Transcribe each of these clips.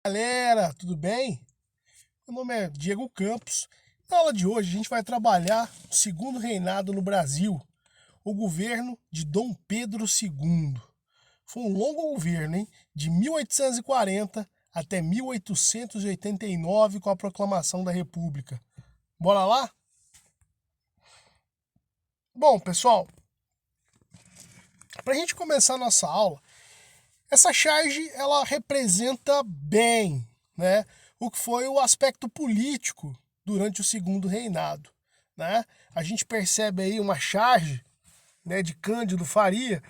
Galera, tudo bem? Meu nome é Diego Campos. Na aula de hoje a gente vai trabalhar o segundo reinado no Brasil, o governo de Dom Pedro II. Foi um longo governo, hein? De 1840 até 1889 com a proclamação da República. Bora lá? Bom, pessoal, para a gente começar a nossa aula, essa charge ela representa bem, né, o que foi o aspecto político durante o segundo reinado, né? A gente percebe aí uma charge, né, de Cândido Faria,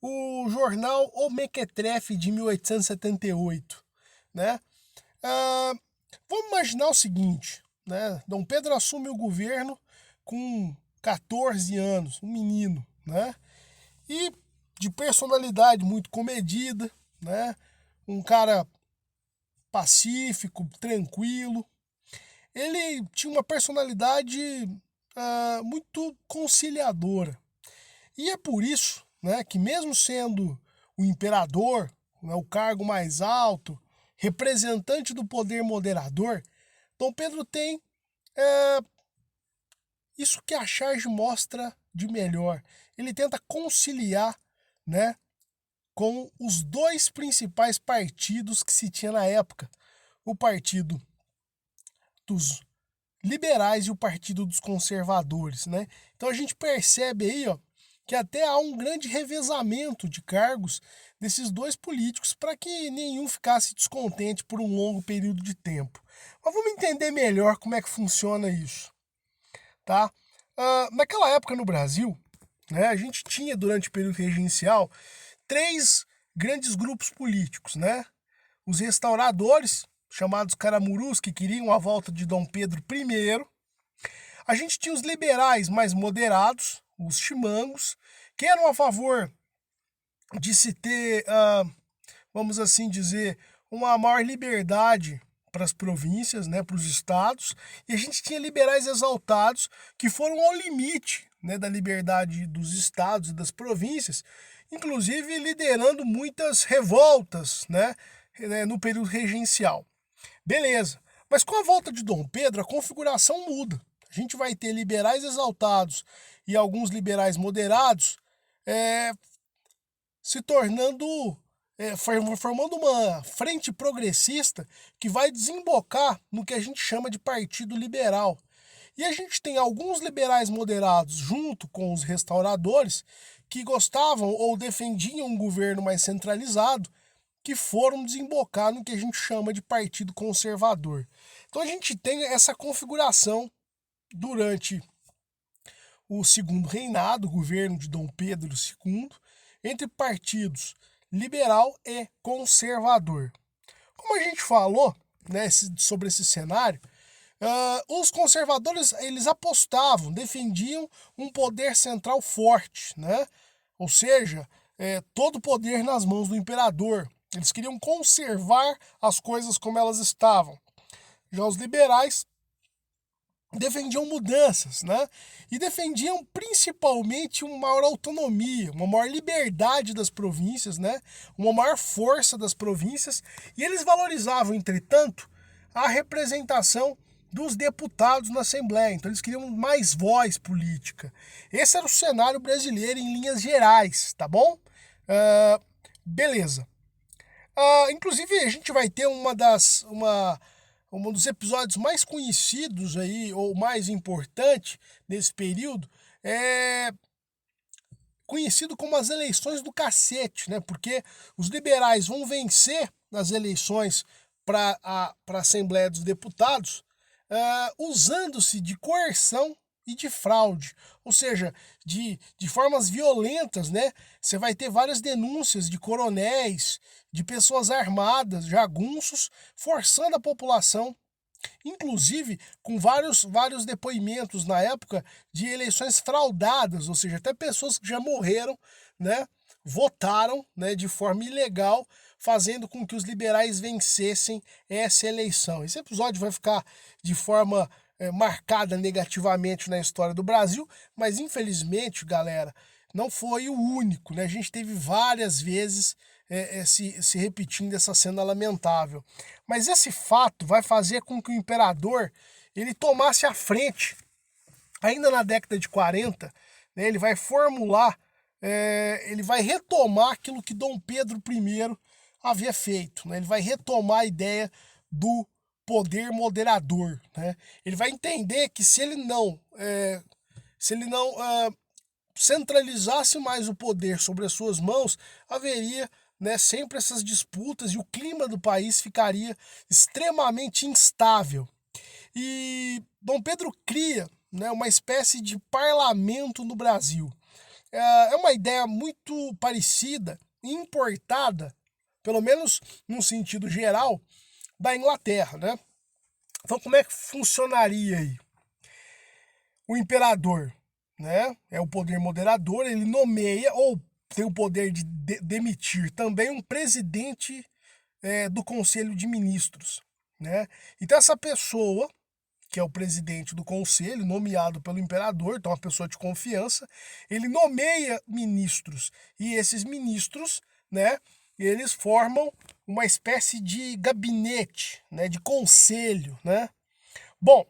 o jornal O Mequetrefe de 1878, né? Ah, vamos imaginar o seguinte, né? Dom Pedro assume o governo com 14 anos, um menino, né? E de personalidade muito comedida, né? Um cara pacífico, tranquilo. Ele tinha uma personalidade muito conciliadora. E é por isso, né, que mesmo sendo o imperador, né, o cargo mais alto, representante do poder moderador, Dom Pedro tem é, isso que a charge mostra de melhor. Ele tenta conciliar, né, com os dois principais partidos que se tinha na época, o Partido dos Liberais e o Partido dos Conservadores, né? Então a gente percebe aí, ó, que até há um grande revezamento de cargos desses dois políticos para que nenhum ficasse descontente por um longo período de tempo. Mas vamos entender melhor como é que funciona isso, tá? Naquela época no Brasil, né, a gente tinha durante o período regencial três grandes grupos políticos, né? Os restauradores, chamados caramurus, que queriam a volta de Dom Pedro I. A gente tinha os liberais mais moderados, os chimangos, que eram a favor de se ter, vamos assim dizer, uma maior liberdade para as províncias, né, para os estados, e a gente tinha liberais exaltados que foram ao limite, né, da liberdade dos estados e das províncias, inclusive liderando muitas revoltas, né, no período regencial. Beleza, mas com a volta de Dom Pedro, a configuração muda. A gente vai ter liberais exaltados e alguns liberais moderados é, se tornando, formando uma frente progressista que vai desembocar no que a gente chama de Partido Liberal. E a gente tem alguns liberais moderados junto com os restauradores que gostavam ou defendiam um governo mais centralizado, que foram desembocar no que a gente chama de Partido Conservador. Então a gente tem essa configuração durante o segundo reinado, o governo de Dom Pedro II, entre partidos liberal e conservador. Como a gente falou, né, sobre esse cenário, os conservadores eles apostavam, defendiam um poder central forte, né? Ou seja, todo o poder nas mãos do imperador. Eles queriam conservar as coisas como elas estavam. Já os liberais defendiam mudanças, né? E defendiam principalmente uma maior autonomia, uma maior liberdade das províncias, né? Uma maior força das províncias. E eles valorizavam, entretanto, a representação dos deputados na Assembleia. Então eles queriam mais voz política. Esse era o cenário brasileiro em linhas gerais, tá bom? Beleza. Inclusive a gente vai ter um dos episódios mais conhecidos aí, ou mais importante nesse período, é conhecido como as eleições do cacete, né? Porque os liberais vão vencer nas eleições para a Assembleia dos Deputados, usando-se de coerção e de fraude, ou seja, de formas violentas, né? Você vai ter várias denúncias de coronéis, de pessoas armadas, jagunços, forçando a população, inclusive com vários depoimentos na época de eleições fraudadas, ou seja, até pessoas que já morreram, né, votaram, né, de forma ilegal, fazendo com que os liberais vencessem essa eleição. Esse episódio vai ficar de forma marcada negativamente na história do Brasil, mas infelizmente, galera, não foi o único, né? A gente teve várias vezes se repetindo essa cena lamentável. Mas esse fato vai fazer com que o imperador ele tomasse a frente. Ainda na década de 40, né, ele vai formular, ele vai retomar aquilo que Dom Pedro I havia feito. Né? Ele vai retomar a ideia do poder moderador. Né? Ele vai entender que se ele não centralizasse mais o poder sobre as suas mãos, haveria, né, sempre essas disputas e o clima do país ficaria extremamente instável. E Dom Pedro cria, né, uma espécie de parlamento no Brasil. É uma ideia muito parecida, importada, pelo menos num sentido geral, da Inglaterra. Né? Então, como é que funcionaria aí? O imperador, né, é o poder moderador, ele nomeia ou tem o poder de demitir também um presidente do Conselho de Ministros. Né? Então, essa pessoa, que é o presidente do conselho, nomeado pelo imperador, então uma pessoa de confiança, ele nomeia ministros. E esses ministros, né, eles formam uma espécie de gabinete, né, de conselho. Né? Bom,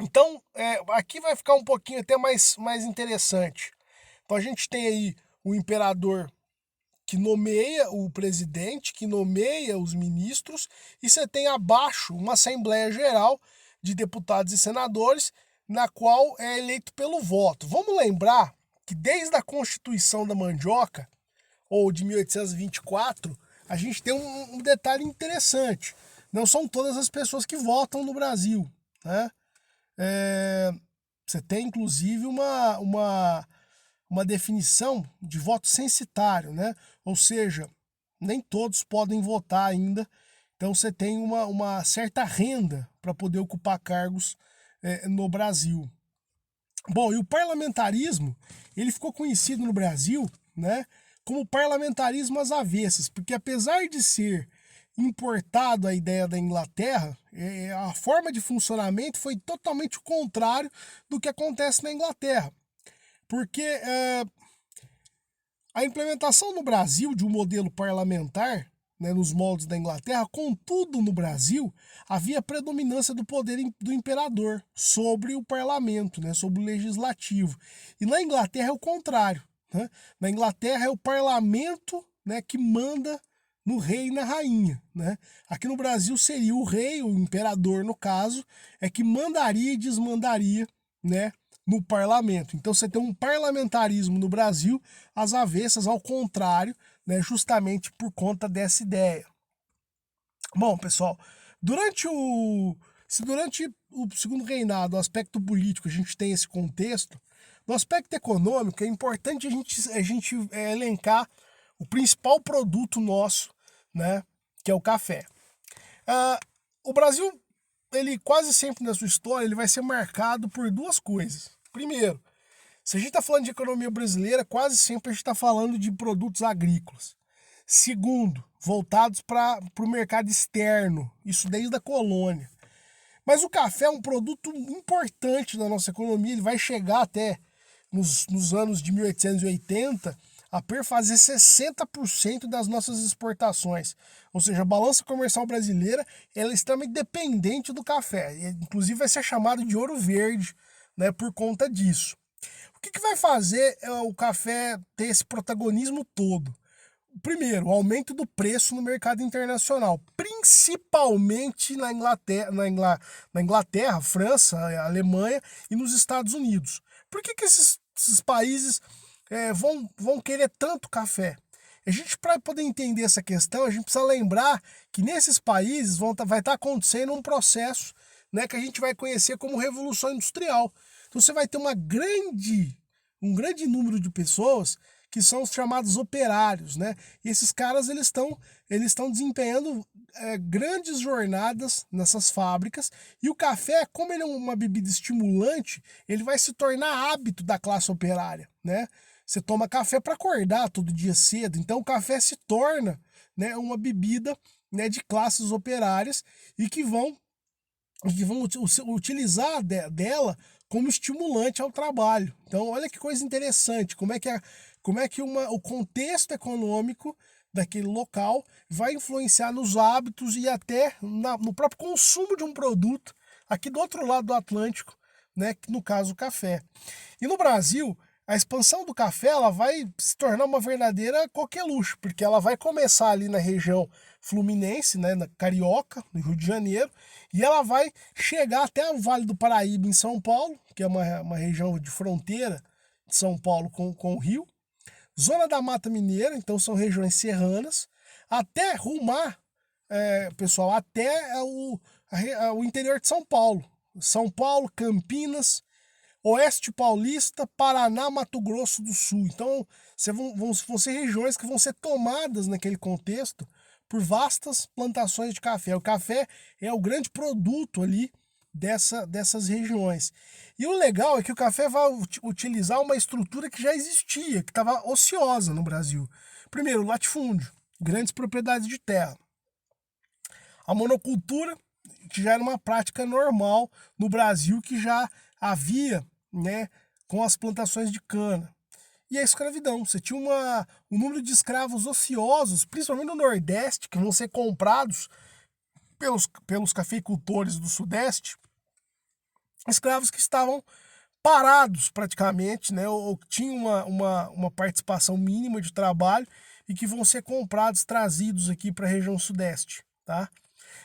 então aqui vai ficar um pouquinho até mais interessante. Então a gente tem aí o imperador que nomeia o presidente, que nomeia os ministros, e você tem abaixo uma Assembleia Geral de deputados e senadores, na qual é eleito pelo voto. Vamos lembrar que desde a Constituição da Mandioca, ou de 1824, a gente tem um detalhe interessante. Não são todas as pessoas que votam no Brasil. Né? Você tem, inclusive, uma definição de voto censitário, né? Ou seja, nem todos podem votar ainda. Então você tem uma certa renda para poder ocupar cargos no Brasil. Bom, e o parlamentarismo, ele ficou conhecido no Brasil, né, como parlamentarismo às avessas, porque apesar de ser importado a ideia da Inglaterra, a forma de funcionamento foi totalmente o contrário do que acontece na Inglaterra. Porque a implementação no Brasil de um modelo parlamentar, né, nos moldes da Inglaterra, contudo, no Brasil, havia predominância do poder do imperador sobre o parlamento, né, sobre o legislativo. E na Inglaterra é o contrário. Né? Na Inglaterra é o parlamento, né, que manda no rei e na rainha. Né? Aqui no Brasil seria o rei, o imperador no caso, que mandaria e desmandaria, né, no parlamento. Então você tem um parlamentarismo no Brasil às avessas, ao contrário, né, justamente por conta dessa ideia. Bom, pessoal, durante o segundo reinado, o aspecto político, a gente tem esse contexto. No aspecto econômico, é importante a gente elencar o principal produto nosso, né, que é o café. O Brasil, ele quase sempre na sua história, ele vai ser marcado por duas coisas. Primeiro, se a gente está falando de economia brasileira, quase sempre a gente está falando de produtos agrícolas. Segundo, voltados para o mercado externo, isso desde a colônia. Mas o café é um produto importante da nossa economia, ele vai chegar até nos anos de 1880 a perfazer 60% das nossas exportações. Ou seja, a balança comercial brasileira ela é extremamente dependente do café. E, inclusive vai ser chamado de ouro verde, né, por conta disso. O que vai fazer o café ter esse protagonismo todo? Primeiro, o aumento do preço no mercado internacional, principalmente na Inglaterra, França, Alemanha e nos Estados Unidos. Por que esses países vão querer tanto café? A gente, para poder entender essa questão, a gente precisa lembrar que nesses países vai estar acontecendo um processo, né, que a gente vai conhecer como Revolução Industrial. Então você vai ter um grande número de pessoas que são os chamados operários, né? E esses caras eles estão desempenhando grandes jornadas nessas fábricas, e o café, como ele é uma bebida estimulante, ele vai se tornar hábito da classe operária, né? Você toma café para acordar todo dia cedo, então o café se torna, né, uma bebida, né, de classes operárias e que vão utilizar dela como estimulante ao trabalho. Então, olha que coisa interessante, como é que o contexto econômico, daquele local, vai influenciar nos hábitos e até no próprio consumo de um produto aqui do outro lado do Atlântico, né, no caso o café. E no Brasil, a expansão do café ela vai se tornar uma verdadeira coqueluche, porque ela vai começar ali na região fluminense, né, na Carioca, no Rio de Janeiro, e ela vai chegar até o Vale do Paraíba, em São Paulo, que é uma região de fronteira de São Paulo com o Rio, Zona da Mata Mineira, então são regiões serranas, até rumar, pessoal, até o interior de São Paulo. São Paulo, Campinas, Oeste Paulista, Paraná, Mato Grosso do Sul. Então, vão ser regiões que vão ser tomadas naquele contexto por vastas plantações de café. O café é o grande produto ali dessas regiões. E o legal é que o café vai utilizar uma estrutura que já existia, que estava ociosa no Brasil. Primeiro, latifúndio, grandes propriedades de terra. A monocultura, que já era uma prática normal no Brasil, que já havia, né, com as plantações de cana. E a escravidão. Você tinha um número de escravos ociosos, principalmente no Nordeste, que vão ser comprados pelos cafeicultores do Sudeste, escravos que estavam parados praticamente, né, ou tinham uma participação mínima de trabalho e que vão ser comprados, trazidos aqui para a região Sudeste. Tá?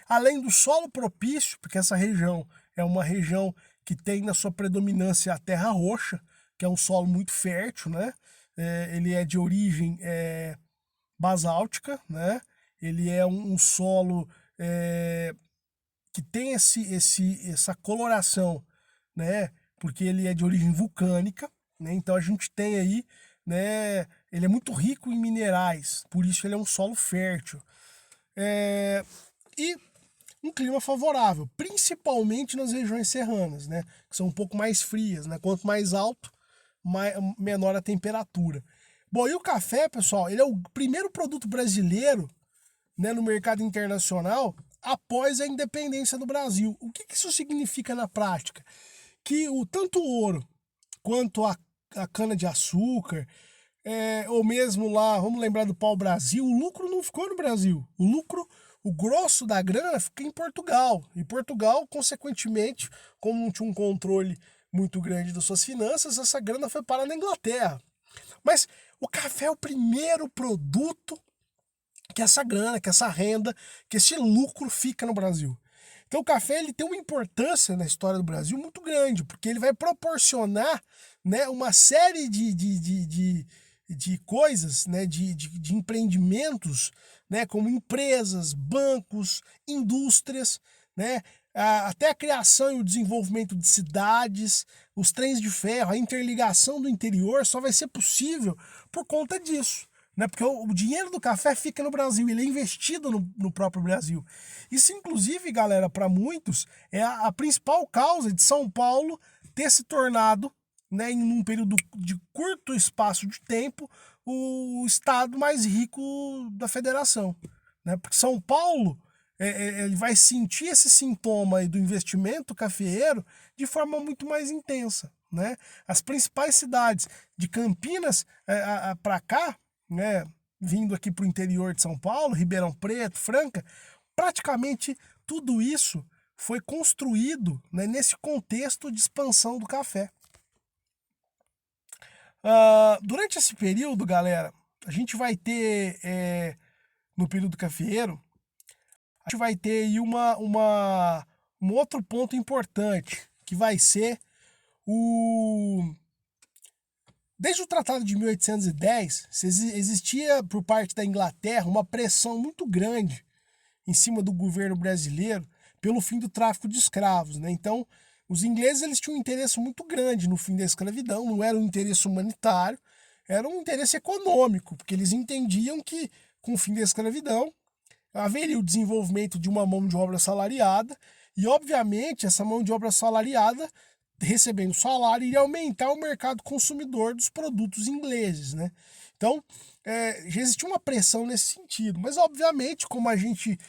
Além do solo propício, porque essa região é uma região que tem na sua predominância a terra roxa, que é um solo muito fértil, né? Ele é de origem basáltica, né? Ele é um solo que tem essa coloração, né? Porque ele é de origem vulcânica, né? Então a gente tem aí, né? Ele é muito rico em minerais, por isso ele é um solo fértil. E um clima favorável, principalmente nas regiões serranas, né? Que são um pouco mais frias, né? Quanto mais alto, menor a temperatura. Bom, e o café, pessoal, ele é o primeiro produto brasileiro, né, no mercado internacional após a independência do Brasil. O que isso significa na prática? Que tanto o ouro quanto a cana-de-açúcar, ou mesmo lá, vamos lembrar do pau-brasil, o lucro não ficou no Brasil. O grosso da grana fica em Portugal. E Portugal, consequentemente, como não tinha um controle muito grande das suas finanças, essa grana foi parar na Inglaterra. Mas o café é o primeiro produto que essa grana, que essa renda, que esse lucro fica no Brasil. Então o café ele tem uma importância na história do Brasil muito grande, porque ele vai proporcionar, né, uma série de coisas, né, de empreendimentos, né, como empresas, bancos, indústrias, né, até a criação e o desenvolvimento de cidades, os trens de ferro, a interligação do interior só vai ser possível por conta disso. Né, porque o dinheiro do café fica no Brasil, ele é investido no próprio Brasil. Isso, inclusive, galera, para muitos, é a principal causa de São Paulo ter se tornado, né, em um período de curto espaço de tempo, o estado mais rico da federação. Né? Porque São Paulo ele vai sentir esse sintoma aí do investimento cafeeiro de forma muito mais intensa. Né? As principais cidades de Campinas para cá, né, vindo aqui para o interior de São Paulo, Ribeirão Preto, Franca, praticamente tudo isso foi construído, né, nesse contexto de expansão do café. Durante esse período, galera, a gente vai ter, no período cafeeiro, a gente vai ter aí um outro ponto importante, que vai ser Desde o Tratado de 1810, existia por parte da Inglaterra uma pressão muito grande em cima do governo brasileiro pelo fim do tráfico de escravos. Né? Então, os ingleses eles tinham um interesse muito grande no fim da escravidão, não era um interesse humanitário, era um interesse econômico, porque eles entendiam que, com o fim da escravidão, haveria o desenvolvimento de uma mão de obra assalariada, e, obviamente, essa mão de obra assalariada recebendo salário, iria aumentar o mercado consumidor dos produtos ingleses, né? Então, já existia uma pressão nesse sentido, mas obviamente, como a gente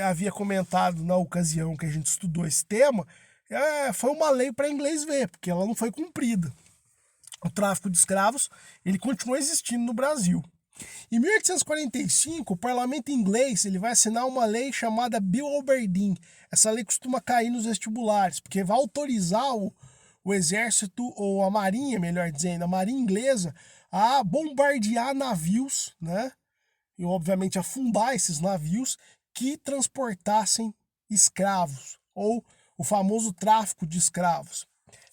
havia comentado na ocasião que a gente estudou esse tema, foi uma lei para inglês ver, porque ela não foi cumprida. O tráfico de escravos, ele continuou existindo no Brasil. Em 1845, o parlamento inglês ele vai assinar uma lei chamada Bill Aberdeen. Essa lei costuma cair nos vestibulares, porque vai autorizar o exército, ou a marinha, melhor dizendo, a marinha inglesa, a bombardear navios, né? E obviamente afundar esses navios que transportassem escravos, ou o famoso tráfico de escravos.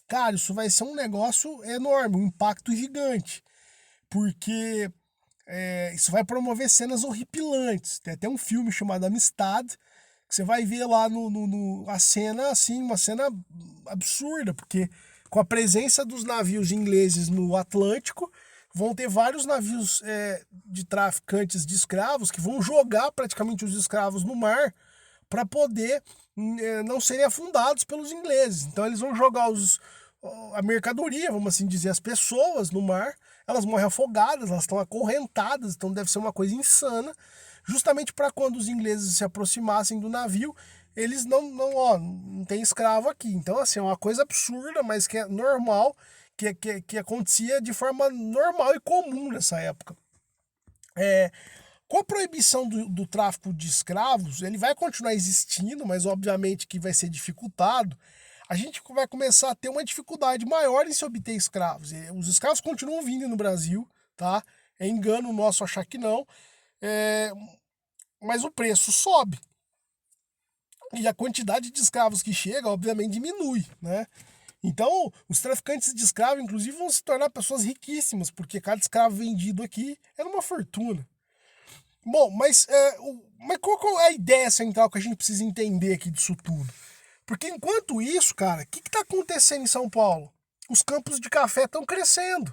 Cara, isso vai ser um negócio enorme, um impacto gigante, porque isso vai promover cenas horripilantes. Tem até um filme chamado Amistad, que você vai ver lá a cena, assim, uma cena absurda, porque com a presença dos navios ingleses no Atlântico, vão ter vários navios de traficantes de escravos que vão jogar praticamente os escravos no mar para poder não serem afundados pelos ingleses. Então eles vão jogar a mercadoria, vamos assim dizer, as pessoas no mar, elas morrem afogadas, elas estão acorrentadas, então deve ser uma coisa insana, justamente para quando os ingleses se aproximassem do navio, eles não tem escravo aqui. Então, assim, é uma coisa absurda, mas que é normal, que acontecia de forma normal e comum nessa época. Com a proibição do tráfico de escravos, ele vai continuar existindo, mas obviamente que vai ser dificultado. A gente vai começar a ter uma dificuldade maior em se obter escravos. Os escravos continuam vindo no Brasil, tá? É engano nosso achar que não, mas o preço sobe. E a quantidade de escravos que chega, obviamente, diminui, né? Então, os traficantes de escravos, inclusive, vão se tornar pessoas riquíssimas, porque cada escravo vendido aqui era uma fortuna. Bom, mas qual é a ideia central que a gente precisa entender aqui disso tudo? Porque enquanto isso, cara, o que está acontecendo em São Paulo? Os campos de café estão crescendo,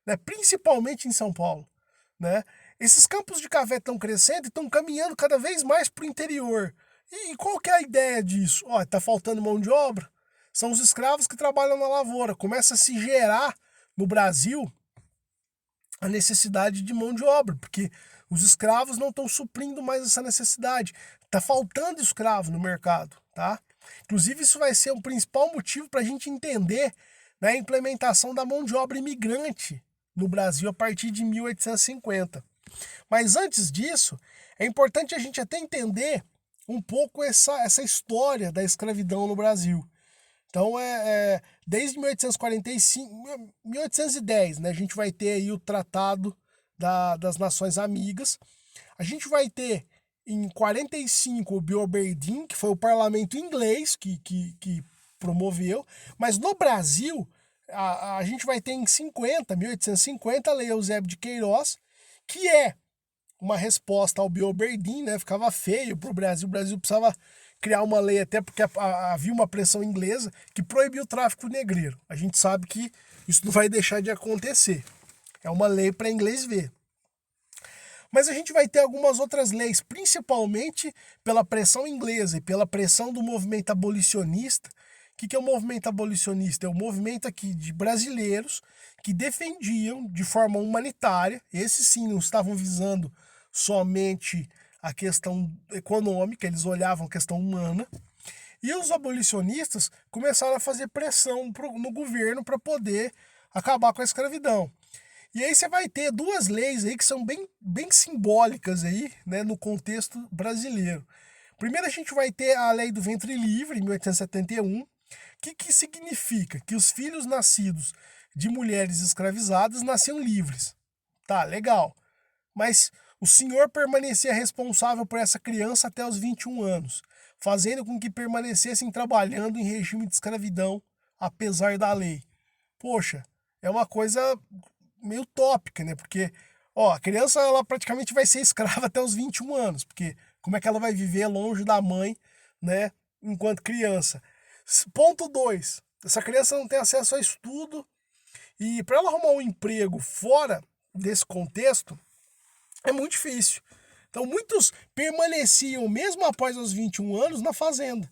né? Principalmente em São Paulo, né? Esses campos de café estão crescendo e estão caminhando cada vez mais para o interior. E qual que é a ideia disso? Está faltando mão de obra? São os escravos que trabalham na lavoura. Começa a se gerar no Brasil a necessidade de mão de obra, porque os escravos não estão suprindo mais essa necessidade. Está faltando escravo no mercado, tá? Inclusive, isso vai ser o principal motivo para a gente entender, né, a implementação da mão de obra imigrante no Brasil a partir de 1850. Mas antes disso, é importante a gente até entender um pouco essa história da escravidão no Brasil. Então, desde 1845, 1810, né, a gente vai ter aí o Tratado das Nações Amigas. A gente vai ter em 45 o Bill Aberdeen, que foi o parlamento inglês que promoveu, mas no Brasil a gente vai ter em 1850 a Lei Eusébio de Queiroz, que é uma resposta ao Bill Aberdeen, né? Ficava feio para o Brasil precisava criar uma lei, até porque havia uma pressão inglesa que proibiu o tráfico negreiro. A gente sabe que isso não vai deixar de acontecer. É uma lei para inglês ver. Mas a gente vai ter algumas outras leis, principalmente pela pressão inglesa e pela pressão do movimento abolicionista. O que é o movimento abolicionista? É um movimento aqui de brasileiros que defendiam de forma humanitária, esses sim não estavam visando somente a questão econômica, eles olhavam a questão humana. E os abolicionistas começaram a fazer pressão no governo para poder acabar com a escravidão. E aí você vai ter duas leis aí que são bem simbólicas aí, né, no contexto brasileiro. Primeiro a gente vai ter a Lei do Ventre Livre, em 1871. O que significa? Que os filhos nascidos de mulheres escravizadas nasciam livres. Tá, legal. Mas o senhor permanecia responsável por essa criança até os 21 anos, fazendo com que permanecessem trabalhando em regime de escravidão, apesar da lei. Poxa, é uma coisa meio utópica, né? Porque, a criança ela praticamente vai ser escrava até os 21 anos, porque como é que ela vai viver longe da mãe, né, enquanto criança? Ponto 2. Essa criança não tem acesso a estudo e para ela arrumar um emprego fora desse contexto é muito difícil. Então muitos permaneciam mesmo após os 21 anos na fazenda,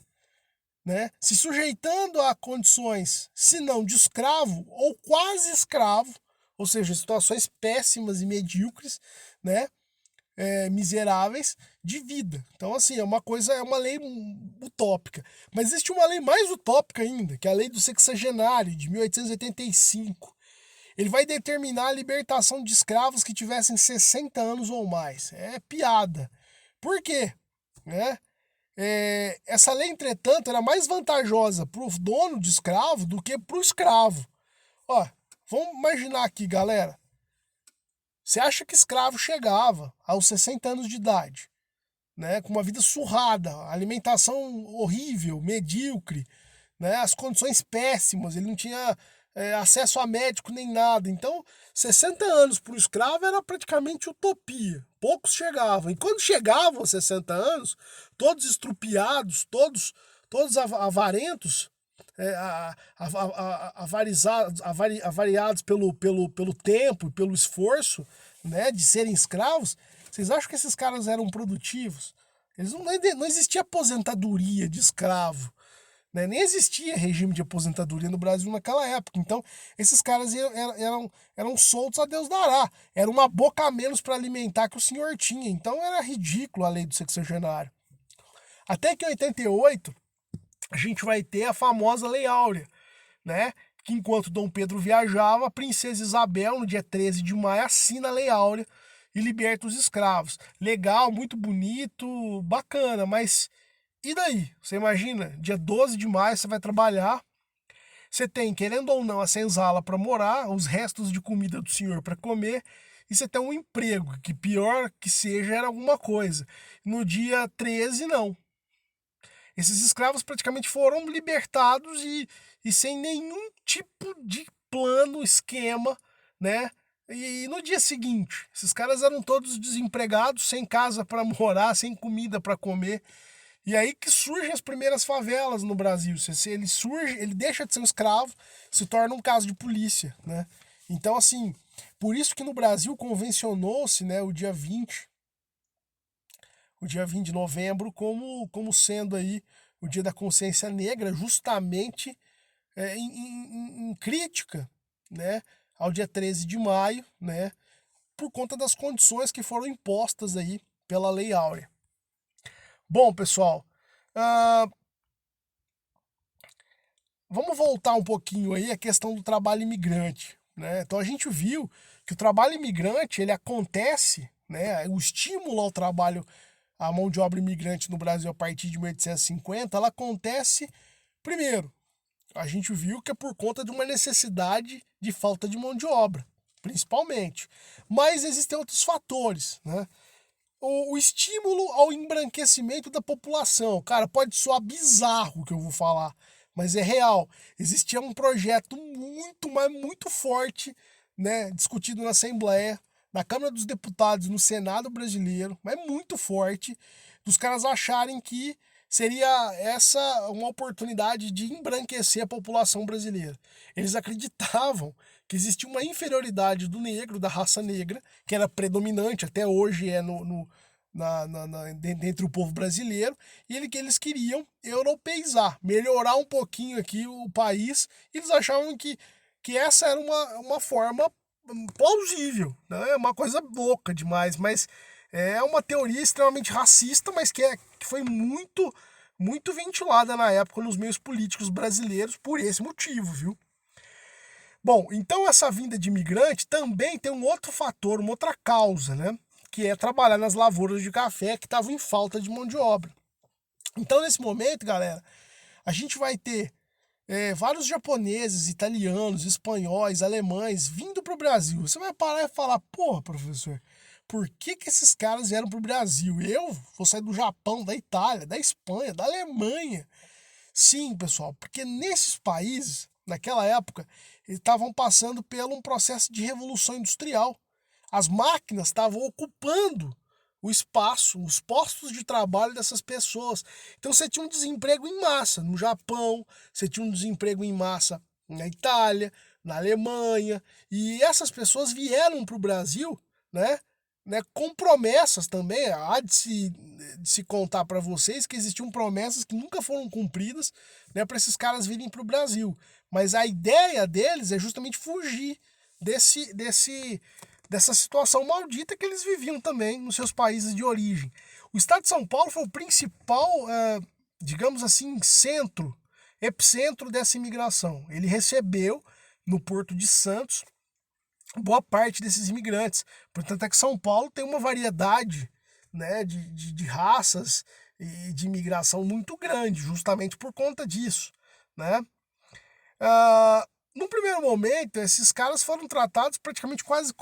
né, se sujeitando a condições, se não de escravo ou quase escravo, ou seja, situações péssimas e medíocres, né, miseráveis de vida. Então, assim, é uma lei utópica. Mas existe uma lei mais utópica ainda, que é a lei do sexagenário, de 1885. Ele vai determinar a libertação de escravos que tivessem 60 anos ou mais. É piada. Por quê? Né? Essa lei, entretanto, era mais vantajosa para o dono de escravo do que para o escravo. Ó, vamos imaginar aqui, galera. Você acha que escravo chegava aos 60 anos de idade, né, com uma vida surrada, alimentação horrível, medíocre, né, as condições péssimas, ele não tinha acesso a médico nem nada. Então, 60 anos para o escravo era praticamente utopia. Poucos chegavam. E quando chegavam aos 60 anos, todos estrupiados, todos avarentos, avariados pelo tempo e pelo esforço, né, de serem escravos, vocês acham que esses caras eram produtivos? Não existia aposentadoria de escravo, né? Nem existia regime de aposentadoria no Brasil naquela época. Então, esses caras eram soltos a Deus dará. Era uma boca a menos para alimentar que o senhor tinha. Então, era ridículo a lei do sexagenário. Até que em 88, a gente vai ter a famosa Lei Áurea, né? Que enquanto Dom Pedro viajava, a princesa Isabel, no dia 13 de maio, assina a Lei Áurea e liberta os escravos. Legal, muito bonito, bacana, mas e daí? Você imagina, dia 12 de maio você vai trabalhar, você tem, querendo ou não, a senzala para morar, os restos de comida do senhor para comer, e você tem um emprego, que pior que seja era alguma coisa. No dia 13, não. Esses escravos praticamente foram libertados e sem nenhum tipo de plano, esquema, né? E no dia seguinte, esses caras eram todos desempregados, sem casa para morar, sem comida para comer. E aí que surgem as primeiras favelas no Brasil. Ele surge, ele deixa de ser um escravo, se torna um caso de polícia, né? Então, assim, por isso que no Brasil convencionou-se, né, o dia 20 de novembro como sendo aí o Dia da Consciência Negra, justamente em crítica, né, ao dia 13 de maio, né, por conta das condições que foram impostas aí pela Lei Áurea. Bom, pessoal, vamos voltar um pouquinho aí à questão do trabalho imigrante, né? Então a gente viu que o trabalho imigrante ele acontece, né? O estímulo ao trabalho à mão de obra imigrante no Brasil a partir de 1850, ela acontece primeiro. A gente viu que é por conta de uma necessidade de falta de mão de obra, principalmente. Mas existem outros fatores, né? O estímulo ao embranquecimento da população. Cara, pode soar bizarro o que eu vou falar, mas é real. Existia um projeto muito, mas muito forte, né, discutido na Assembleia, na Câmara dos Deputados, no Senado brasileiro, mas muito forte, dos caras acharem que seria essa uma oportunidade de embranquecer a população brasileira. Eles acreditavam que existia uma inferioridade do negro, da raça negra, que era predominante, até hoje é entre o povo brasileiro, e que eles queriam europeizar, melhorar um pouquinho aqui o país, e eles achavam que essa era uma forma plausível, né? É uma coisa louca demais, mas é uma teoria extremamente racista, mas que foi muito ventilada na época nos meios políticos brasileiros por esse motivo, viu? Bom, então essa vinda de imigrante também tem um outro fator, uma outra causa, né? Que é trabalhar nas lavouras de café que estavam em falta de mão de obra. Então, nesse momento, galera, a gente vai ter vários japoneses, italianos, espanhóis, alemães vindo para o Brasil. Você vai parar e falar, porra, professor, por que esses caras vieram para o Brasil? Eu vou sair do Japão, da Itália, da Espanha, da Alemanha. Sim, pessoal, porque nesses países, naquela época, eles estavam passando por um processo de revolução industrial. As máquinas estavam ocupando o espaço, os postos de trabalho dessas pessoas. Então você tinha um desemprego em massa no Japão, você tinha um desemprego em massa na Itália, na Alemanha, e essas pessoas vieram para o Brasil, né, com promessas também. Há de se contar para vocês que existiam promessas que nunca foram cumpridas, né, para esses caras virem para o Brasil. Mas a ideia deles é justamente fugir dessa situação maldita que eles viviam também nos seus países de origem. O estado de São Paulo foi o principal, digamos assim, epicentro dessa imigração. Ele recebeu no Porto de Santos boa parte desses imigrantes. Portanto, é que São Paulo tem uma variedade, né, de raças e de imigração muito grande, justamente por conta disso, né? No primeiro momento, esses caras foram tratados praticamente quase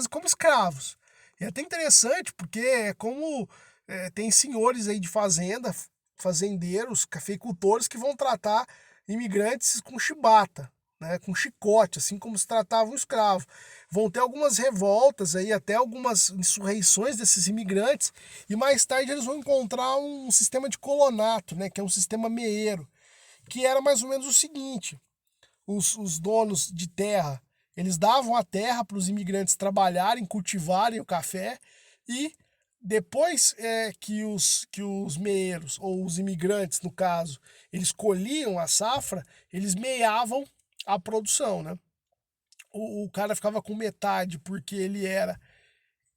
como escravos. E é até interessante, porque é como tem senhores aí de fazenda, fazendeiros, cafeicultores, que vão tratar imigrantes com chibata, né, com chicote, assim como se tratava um escravo. Vão ter algumas revoltas aí, até algumas insurreições desses imigrantes, e mais tarde eles vão encontrar um sistema de colonato, né, que é um sistema meeiro, que era mais ou menos o seguinte: os donos de terra, eles davam a terra para os imigrantes trabalharem, cultivarem o café, e depois que os meeiros, ou os imigrantes no caso, eles colhiam a safra, eles meiavam a produção, né? O cara ficava com metade porque ele era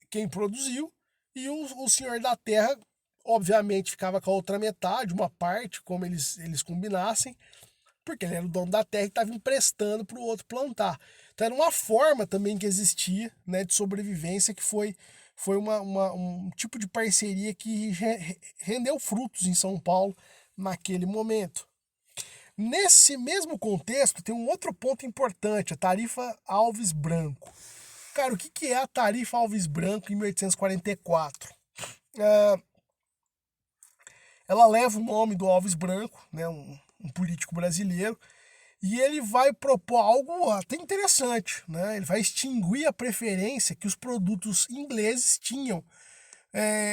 quem produziu, e o senhor da terra, obviamente, ficava com a outra metade, uma parte, como eles combinassem, porque ele era o dono da terra e estava emprestando para o outro plantar. Então era uma forma também que existia, né, de sobrevivência, que foi um tipo de parceria que rendeu frutos em São Paulo naquele momento. Nesse mesmo contexto, tem um outro ponto importante, a tarifa Alves Branco. Cara, o que é a tarifa Alves Branco em 1844? Ela leva o nome do Alves Branco, né, um político brasileiro, e ele vai propor algo até interessante, né? Ele vai extinguir a preferência que os produtos ingleses tinham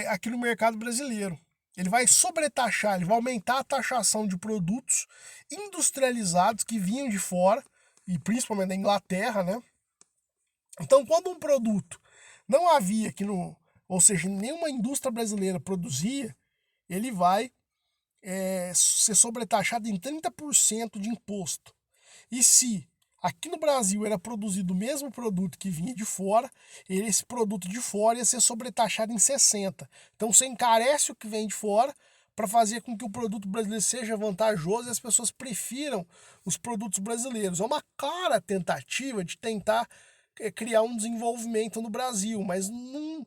aqui no mercado brasileiro. Ele vai sobretaxar, ele vai aumentar a taxação de produtos industrializados que vinham de fora, e principalmente da Inglaterra, né? Então, quando um produto não havia aqui no, ou seja, nenhuma indústria brasileira produzia, ele vai ser sobretaxado em 30% de imposto. E se aqui no Brasil era produzido o mesmo produto que vinha de fora, esse produto de fora ia ser sobretaxado em 60%. Então você encarece o que vem de fora para fazer com que o produto brasileiro seja vantajoso e as pessoas prefiram os produtos brasileiros. É uma clara tentativa de tentar criar um desenvolvimento no Brasil, mas não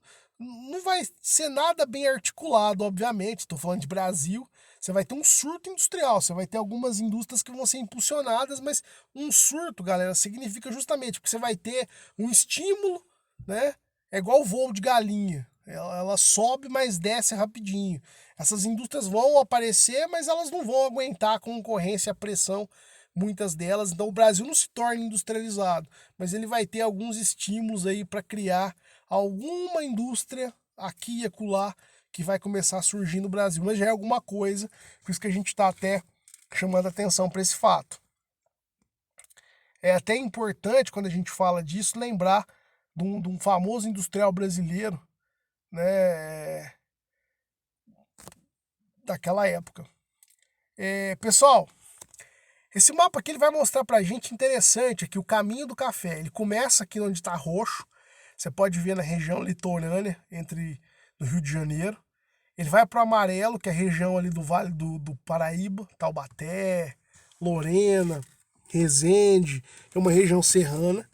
vai ser nada bem articulado, obviamente. Estou falando de Brasil. Você vai ter um surto industrial, você vai ter algumas indústrias que vão ser impulsionadas, mas um surto, galera, significa justamente que você vai ter um estímulo, né? É igual o voo de galinha. Ela sobe, mas desce rapidinho. Essas indústrias vão aparecer, mas elas não vão aguentar a concorrência e a pressão, muitas delas. Então o Brasil não se torna industrializado, mas ele vai ter alguns estímulos aí para criar alguma indústria aqui e acolá que vai começar a surgir no Brasil, mas já é alguma coisa, por isso que a gente está até chamando atenção para esse fato. É até importante, quando a gente fala disso, lembrar de um famoso industrial brasileiro, né, daquela época. Pessoal, esse mapa aqui ele vai mostrar para a gente interessante aqui o caminho do café. Ele começa aqui onde está roxo, você pode ver na região litorânea, no Rio de Janeiro. Ele vai para o amarelo, que é a região ali do Vale do Paraíba, Taubaté, Lorena, Resende, é uma região serrana.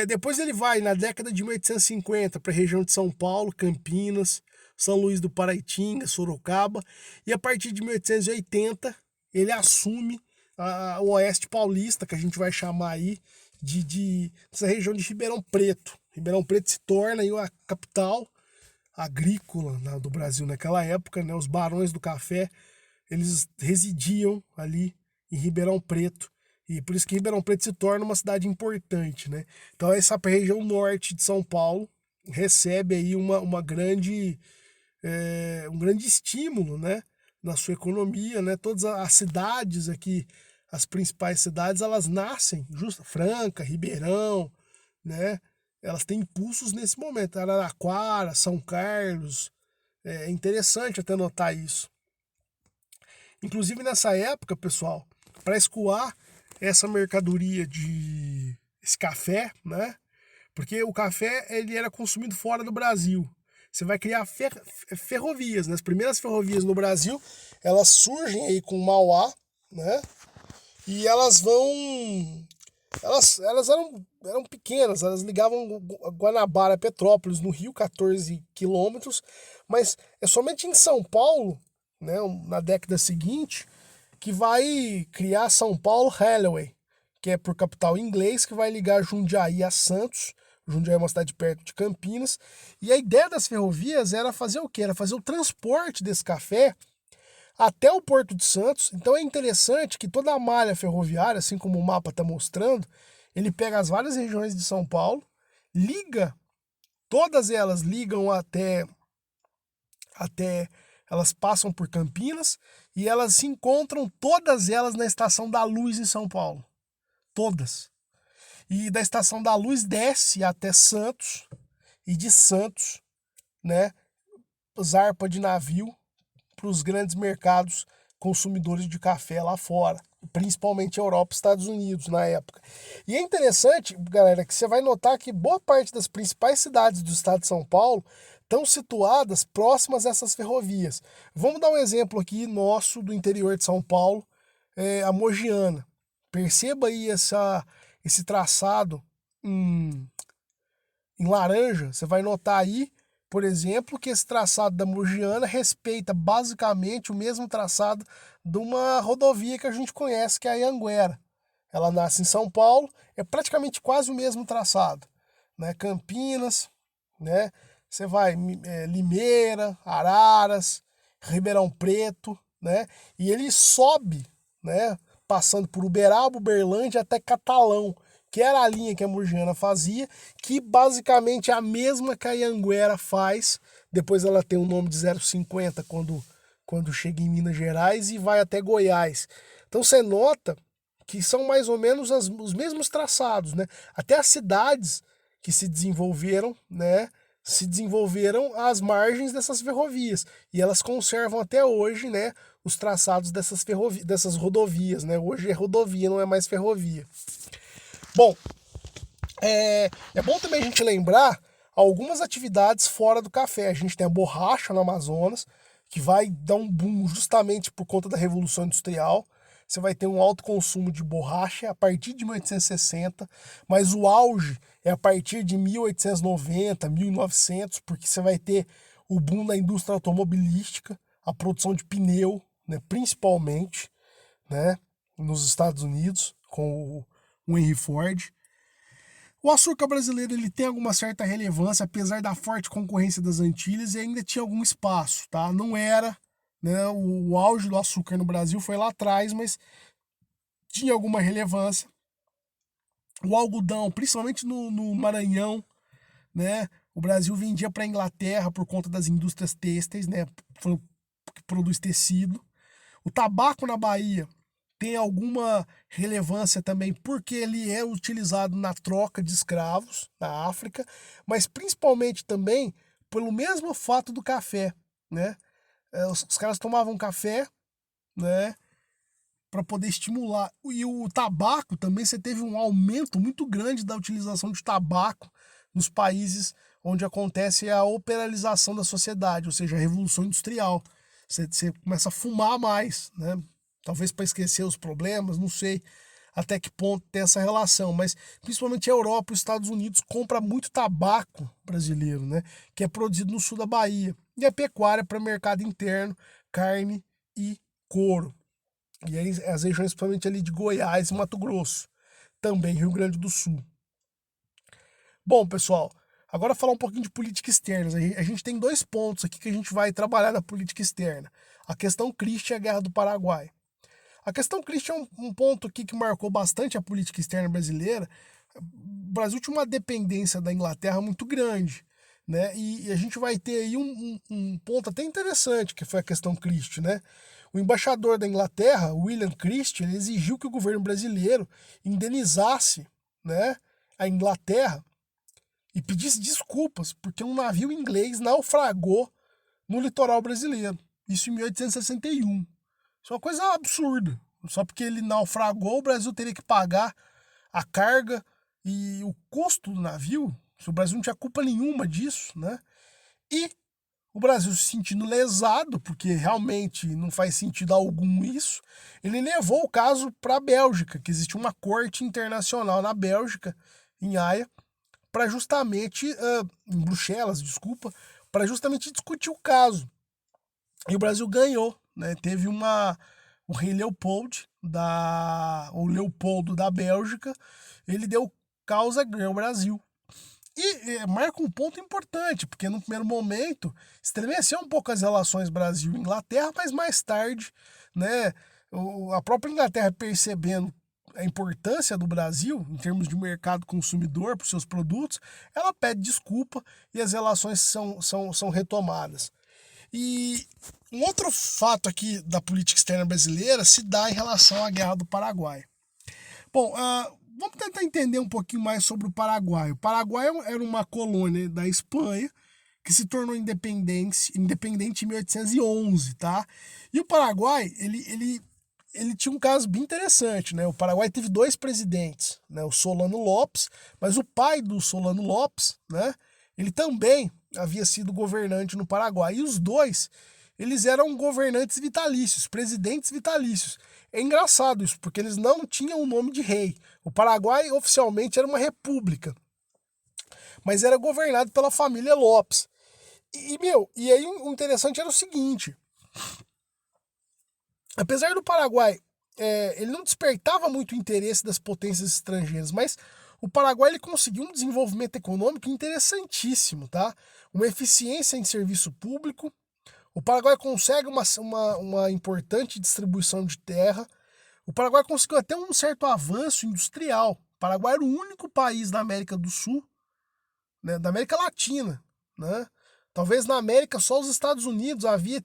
Depois ele vai, na década de 1850, para a região de São Paulo, Campinas, São Luís do Paraitinga, Sorocaba. E a partir de 1880, ele assume o Oeste Paulista, que a gente vai chamar aí dessa região de Ribeirão Preto. Ribeirão Preto se torna aí a capital agrícola do Brasil naquela época, né? Os barões do café, eles residiam ali em Ribeirão Preto, e por isso que Ribeirão Preto se torna uma cidade importante, né? Então essa região norte de São Paulo recebe aí uma grande, um grande estímulo, né, na sua economia, né? Todas as cidades aqui, as principais cidades, elas nascem, Franca, Ribeirão, né? Elas têm impulsos nesse momento. Araraquara, São Carlos. É interessante até notar isso. Inclusive nessa época, pessoal, para escoar essa mercadoria esse café, né? Porque o café ele era consumido fora do Brasil. Você vai criar ferrovias, né? As primeiras ferrovias no Brasil, elas surgem aí com Mauá, né? E elas vão elas eram pequenas, elas ligavam Guanabara a Petrópolis, no Rio, 14 quilômetros, mas é somente em São Paulo, né, na década seguinte, que vai criar São Paulo Railway, que é por capital inglês, que vai ligar Jundiaí a Santos. Jundiaí é uma cidade perto de Campinas. E a ideia das ferrovias era fazer o quê? Era fazer o transporte desse café até o Porto de Santos. Então é interessante que toda a malha ferroviária, assim como o mapa está mostrando, ele pega as várias regiões de São Paulo, liga, todas elas ligam até elas passam por Campinas e elas se encontram todas elas na Estação da Luz em São Paulo. Todas. E da Estação da Luz desce até Santos e de Santos, né, zarpa de navio para os grandes mercados consumidores de café lá fora, principalmente Europa e Estados Unidos na época. E é interessante, galera, que você vai notar que boa parte das principais cidades do estado de São Paulo estão situadas próximas a essas ferrovias. Vamos dar um exemplo aqui nosso do interior de São Paulo, a Mogiana. Perceba aí esse traçado em laranja. Você vai notar aí, por exemplo, que esse traçado da Mogiana respeita basicamente o mesmo traçado de uma rodovia que a gente conhece, que é a Anhanguera. Ela nasce em São Paulo, é praticamente quase o mesmo traçado, né? Campinas, né? Você vai Limeira, Araras, Ribeirão Preto, né? E ele sobe, né? Passando por Uberaba, Uberlândia até Catalão, que era a linha que a Mogiana fazia, que basicamente é a mesma que a Anhanguera faz. Depois ela tem o nome de 050 quando chega em Minas Gerais e vai até Goiás. Então você nota que são mais ou menos os mesmos traçados, né? Até as cidades que se desenvolveram, né? Se desenvolveram às margens dessas ferrovias e elas conservam até hoje, né? Os traçados dessas rodovias, né? Hoje é rodovia, não é mais ferrovia. Bom, é bom também a gente lembrar algumas atividades fora do café. A gente tem a borracha no Amazonas, que vai dar um boom justamente por conta da Revolução Industrial. Você vai ter um alto consumo de borracha a partir de 1860, mas o auge é a partir de 1890, 1900, porque você vai ter o boom da indústria automobilística, a produção de pneu, né, principalmente, né, nos Estados Unidos, com o Henry Ford. O açúcar brasileiro ele tem alguma certa relevância, apesar da forte concorrência das Antilhas, e ainda tinha algum espaço, tá? Não era, né, o auge do açúcar no Brasil foi lá atrás, mas tinha alguma relevância. O algodão, principalmente no Maranhão, né? O Brasil vendia para a Inglaterra por conta das indústrias têxteis, né? Que produz tecido. O tabaco na Bahia tem alguma relevância também porque ele é utilizado na troca de escravos na África, mas principalmente também pelo mesmo fato do café, né? Os caras tomavam café, né? Para poder estimular. E o tabaco também, você teve um aumento muito grande da utilização de tabaco nos países onde acontece a operalização da sociedade, ou seja, a revolução industrial. Você começa a fumar mais, né? Talvez para esquecer os problemas, não sei até que ponto tem essa relação, mas principalmente a Europa e os Estados Unidos compra muito tabaco brasileiro, né? Que é produzido no sul da Bahia. E a pecuária para mercado interno, carne e couro. E aí as regiões principalmente ali de Goiás e Mato Grosso, também Rio Grande do Sul. Bom, pessoal, agora falar um pouquinho de política externa. A gente tem dois pontos aqui que a gente vai trabalhar na política externa. A questão Christian e a Guerra do Paraguai. A questão Christian é um ponto aqui que marcou bastante a política externa brasileira. O Brasil tinha uma dependência da Inglaterra muito grande, né? E a gente vai ter aí um ponto até interessante, que foi a questão Christie, né? O embaixador da Inglaterra, William Christie, ele exigiu que o governo brasileiro indenizasse, né, a Inglaterra e pedisse desculpas porque um navio inglês naufragou no litoral brasileiro. Isso em 1861. Isso é uma coisa absurda. Só porque ele naufragou, o Brasil teria que pagar a carga e o custo do navio. Se o Brasil não tinha culpa nenhuma disso, né? E o Brasil se sentindo lesado, porque realmente não faz sentido algum isso, ele levou o caso para a Bélgica, que existe uma corte internacional na Bélgica, em Haia, para justamente, em Bruxelas, desculpa, para justamente discutir o caso. E o Brasil ganhou, né? Teve o rei Leopoldo da Bélgica, ele deu causa ganha ao Brasil. E marca um ponto importante, porque no primeiro momento estremeceu um pouco as relações Brasil-Inglaterra, mas mais tarde, né, a própria Inglaterra percebendo a importância do Brasil em termos de mercado consumidor para os seus produtos, ela pede desculpa e as relações são retomadas. E um outro fato aqui da política externa brasileira se dá em relação à Guerra do Paraguai. Bom, vamos tentar entender um pouquinho mais sobre o Paraguai. O Paraguai era uma colônia da Espanha que se tornou independente em 1811, tá? E o Paraguai, ele tinha um caso bem interessante, né? O Paraguai teve dois presidentes, né? O Solano Lopes, mas o pai do Solano Lopes, né? Ele também havia sido governante no Paraguai. E os dois, eles eram governantes vitalícios, presidentes vitalícios. É engraçado isso, porque eles não tinham o nome de rei. O Paraguai oficialmente era uma república, mas era governado pela família Lopes. E aí o interessante era o seguinte: apesar do Paraguai, ele não despertava muito o interesse das potências estrangeiras, mas o Paraguai ele conseguiu um desenvolvimento econômico interessantíssimo, tá? Uma eficiência em serviço público. O Paraguai consegue uma importante distribuição de terra. O Paraguai conseguiu até um certo avanço industrial. O Paraguai era o único país da América do Sul, né, da América Latina, né? Talvez na América só os Estados Unidos havia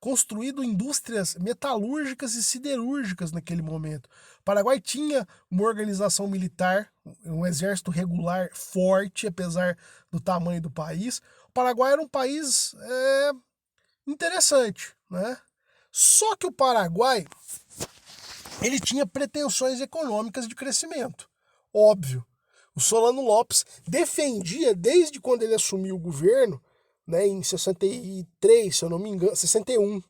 construído indústrias metalúrgicas e siderúrgicas naquele momento. O Paraguai tinha uma organização militar, um exército regular forte, apesar do tamanho do país. O Paraguai era um país interessante, né? Só que o Paraguai ele tinha pretensões econômicas de crescimento, óbvio. O Solano Lopes defendia, desde quando ele assumiu o governo, né, em 63, se eu não me engano, 61,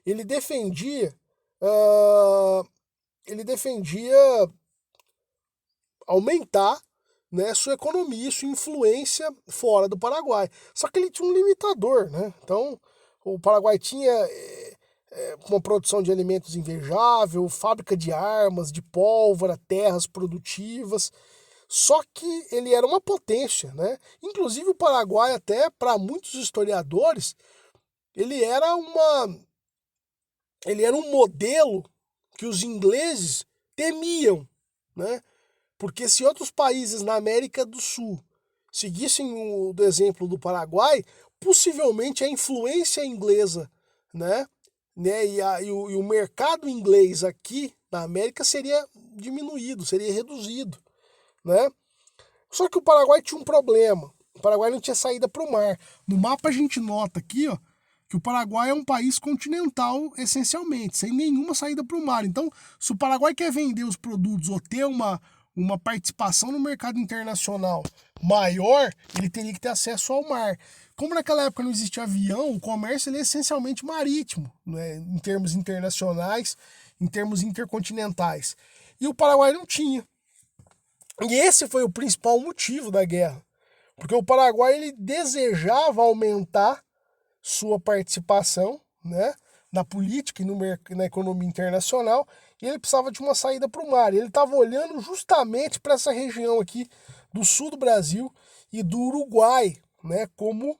ele defendia, ele defendia aumentar, né, sua economia, sua influência fora do Paraguai. Só que ele tinha um limitador, né? Então, o Paraguai tinha uma produção de alimentos invejável, fábrica de armas, de pólvora, terras produtivas. Só que ele era uma potência, né? Inclusive o Paraguai, até para muitos historiadores, ele era um modelo que os ingleses temiam, né? Porque se outros países na América do Sul seguissem o exemplo do Paraguai, possivelmente a influência inglesa, né? E o mercado inglês aqui na América seria diminuído, seria reduzido, né? Só que o Paraguai tinha um problema. O Paraguai não tinha saída para o mar. No mapa a gente nota aqui, ó, que o Paraguai é um país continental essencialmente, sem nenhuma saída para o mar. Então, se o Paraguai quer vender os produtos ou ter uma participação no mercado internacional maior, ele teria que ter acesso ao mar. Como naquela época não existia avião, o comércio ele é essencialmente marítimo, né, em termos internacionais, em termos intercontinentais. E o Paraguai não tinha. E esse foi o principal motivo da guerra, porque o Paraguai ele desejava aumentar sua participação, né, na política e na economia internacional, e ele precisava de uma saída para o mar. Ele estava olhando justamente para essa região aqui do sul do Brasil e do Uruguai, né, como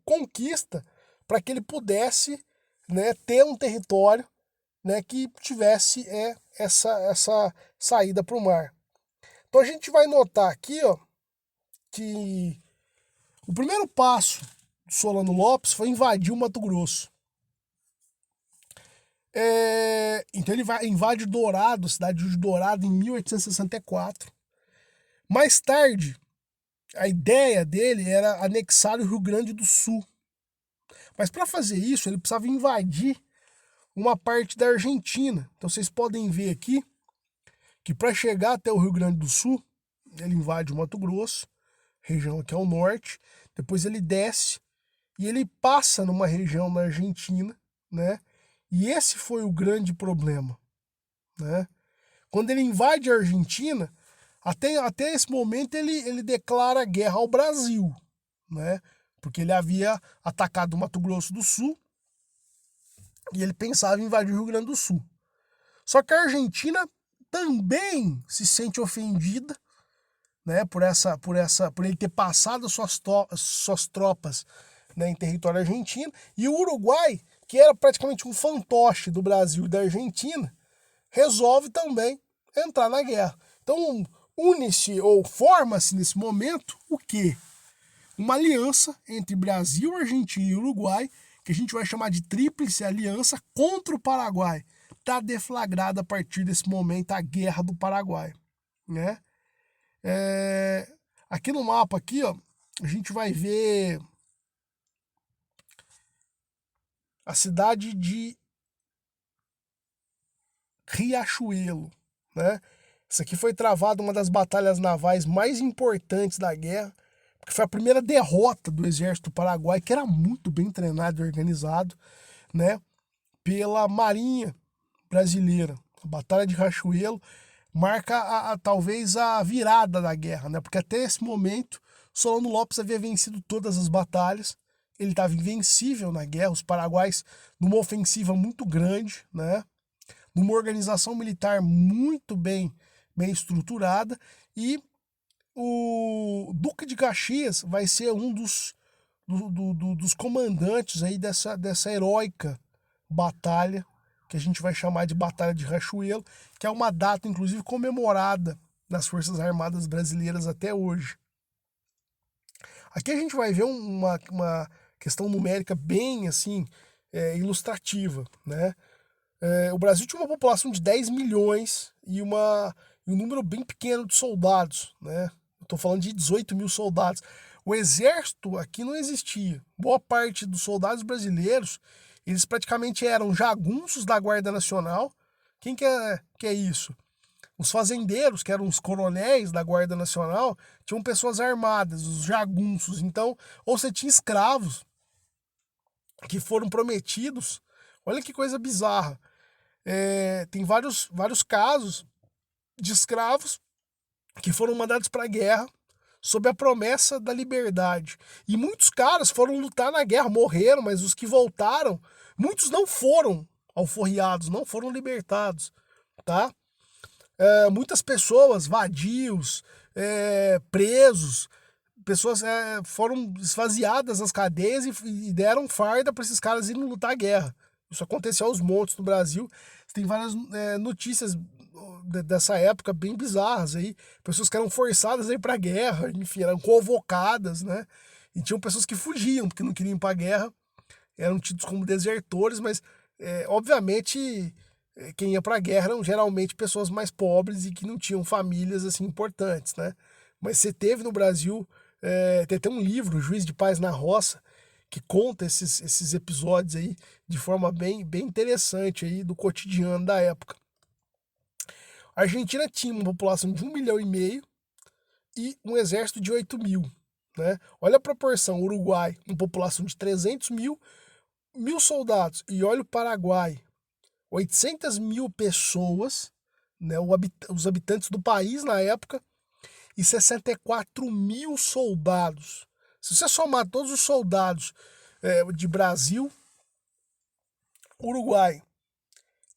conquista para que ele pudesse, né, ter um território, né, que tivesse essa saída para o mar. Então a gente vai notar aqui, ó, que o primeiro passo do Solano Lopes foi invadir o Mato Grosso. Então ele invade Dourado, a cidade de Dourado, em 1864. Mais tarde, a ideia dele era anexar o Rio Grande do Sul. Mas para fazer isso, ele precisava invadir uma parte da Argentina. Então vocês podem ver aqui que para chegar até o Rio Grande do Sul, ele invade o Mato Grosso, região aqui ao norte, depois ele desce e ele passa numa região na Argentina, né? E esse foi o grande problema, né? Quando ele invade a Argentina, até esse momento ele declara guerra ao Brasil, né? Porque ele havia atacado o Mato Grosso do Sul e ele pensava em invadir o Rio Grande do Sul. Só que a Argentina também se sente ofendida, né, por ele ter passado suas tropas, né, em território argentino, e o Uruguai, que era praticamente um fantoche do Brasil e da Argentina, resolve também entrar na guerra. Então une-se ou forma-se nesse momento o quê? Uma aliança entre Brasil, Argentina e Uruguai, que a gente vai chamar de Tríplice Aliança contra o Paraguai. Está deflagrada a partir desse momento a Guerra do Paraguai, né? Aqui no mapa aqui, ó, a gente vai ver a cidade de Riachuelo, né? Isso aqui foi travada uma das batalhas navais mais importantes da guerra, porque foi a primeira derrota do exército paraguai, que era muito bem treinado e organizado, né, pela Marinha brasileira. A Batalha de Riachuelo marca talvez a virada da guerra, né, porque até esse momento Solano Lopes havia vencido todas as batalhas, ele estava invencível na guerra, os paraguaios numa ofensiva muito grande, né, numa organização militar muito bem estruturada, e o Duque de Caxias vai ser um dos comandantes aí dessa heróica batalha, que a gente vai chamar de Batalha de Riachuelo, que é uma data, inclusive, comemorada nas Forças Armadas Brasileiras até hoje. Aqui a gente vai ver uma questão numérica bem, assim, ilustrativa, né? O Brasil tinha uma população de 10 milhões e um número bem pequeno de soldados, né? Estou falando de 18 mil soldados. O exército aqui não existia. Boa parte dos soldados brasileiros, eles praticamente eram jagunços da Guarda Nacional. Quem que é isso? Os fazendeiros, que eram os coronéis da Guarda Nacional, tinham pessoas armadas, os jagunços. Então, ou você tinha escravos que foram prometidos. Olha que coisa bizarra. Tem vários casos de escravos que foram mandados para a guerra sob a promessa da liberdade. E muitos caras foram lutar na guerra, morreram, mas os que voltaram, muitos não foram alforriados, não foram libertados, tá? Muitas pessoas, vadios, presos, pessoas foram esvaziadas das cadeias e deram farda para esses caras irem lutar a guerra. Isso aconteceu aos montes no Brasil. Tem várias notícias dessa época bem bizarras aí, pessoas que eram forçadas a ir para a guerra, enfim, eram convocadas, né? E tinham pessoas que fugiam porque não queriam ir para a guerra, eram tidos como desertores, mas obviamente quem ia para a guerra eram geralmente pessoas mais pobres e que não tinham famílias assim importantes, né? Mas você teve no Brasil, tem até um livro, Juiz de Paz na Roça, que conta esses episódios aí de forma bem interessante aí do cotidiano da época. A Argentina tinha uma população de 1,5 milhão e um exército de 8 mil. Né? Olha a proporção, Uruguai, uma população de 300 mil, 1.000 soldados. E olha o Paraguai, 800 mil pessoas, né? Os habitantes do país na época, e 64 mil soldados. Se você somar todos os soldados de Brasil, Uruguai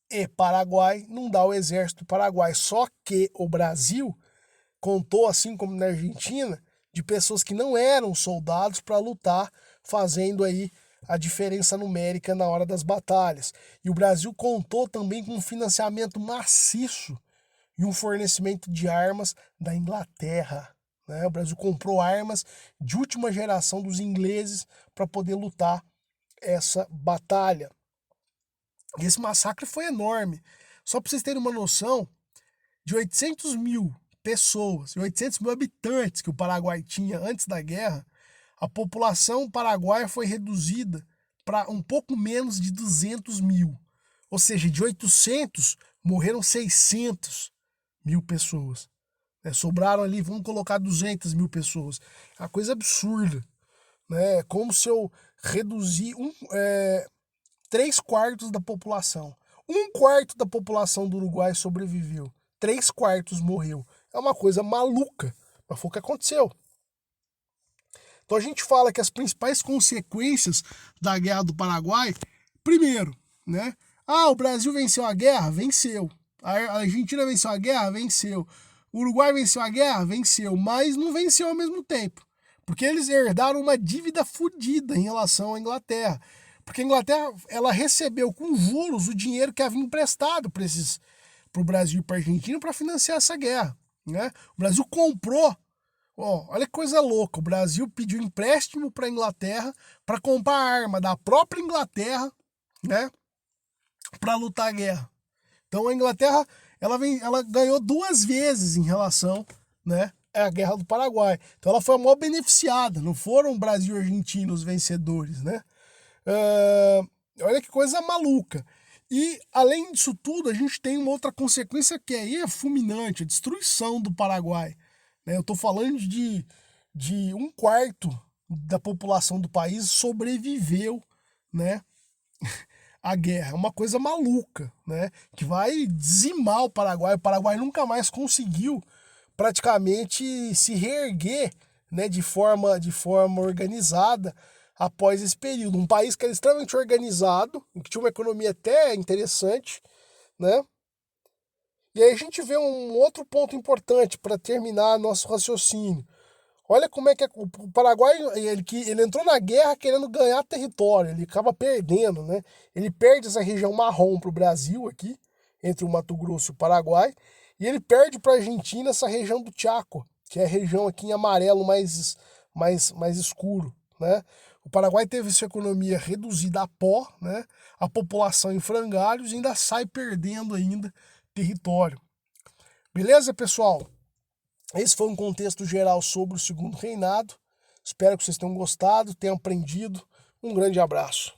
e Paraguai, não dá o exército paraguai. Só que o Brasil contou, assim como na Argentina, de pessoas que não eram soldados para lutar, fazendo aí a diferença numérica na hora das batalhas. E o Brasil contou também com um financiamento maciço e um fornecimento de armas da Inglaterra. Né? O Brasil comprou armas de última geração dos ingleses para poder lutar essa batalha. E esse massacre foi enorme. Só para vocês terem uma noção, de 800 mil pessoas e 800 mil habitantes que o Paraguai tinha antes da guerra, a população paraguaia foi reduzida para um pouco menos de 200 mil. Ou seja, de 800 morreram 600 mil pessoas. Sobraram ali, vamos colocar 200 mil pessoas. É uma coisa absurda. Né? Como se eu reduzir 3/4 da população. 1/4 da população do Uruguai sobreviveu. 3/4 morreu. É uma coisa maluca, mas foi o que aconteceu. Então a gente fala que as principais consequências da Guerra do Paraguai, primeiro, né? O Brasil venceu a guerra? Venceu. A Argentina venceu a guerra? Venceu. O Uruguai venceu a guerra? Venceu. Mas não venceu ao mesmo tempo. Porque eles herdaram uma dívida fodida em relação à Inglaterra. Porque a Inglaterra, ela recebeu com juros o dinheiro que havia emprestado para o Brasil e para a Argentina para financiar essa guerra, né? O Brasil comprou. Olha que coisa louca. O Brasil pediu empréstimo para a Inglaterra para comprar arma da própria Inglaterra, né? Para lutar a guerra. Então a Inglaterra ela ganhou 2 vezes em relação, né, à Guerra do Paraguai. Então ela foi a maior beneficiada. Não foram Brasil e Argentina os vencedores, né? Olha que coisa maluca. E, além disso tudo, a gente tem uma outra consequência que aí é fulminante, a destruição do Paraguai. Eu estou falando de 1/4 da população do país sobreviveu, né, à guerra. É uma coisa maluca, né, que vai dizimar o Paraguai. O Paraguai nunca mais conseguiu praticamente se reerguer, né, de forma organizada após esse período. Um país que era extremamente organizado, que tinha uma economia até interessante, né? E aí a gente vê um outro ponto importante para terminar nosso raciocínio. Olha como é que o Paraguai, ele entrou na guerra querendo ganhar território, ele acaba perdendo, né? Ele perde essa região marrom para o Brasil aqui, entre o Mato Grosso e o Paraguai, e ele perde para a Argentina essa região do Chaco, que é a região aqui em amarelo mais escuro, né? O Paraguai teve sua economia reduzida a pó, né? A população em frangalhos e ainda sai perdendo ainda território. Beleza, pessoal? Esse foi um contexto geral sobre o Segundo Reinado. Espero que vocês tenham gostado, tenham aprendido. Um grande abraço.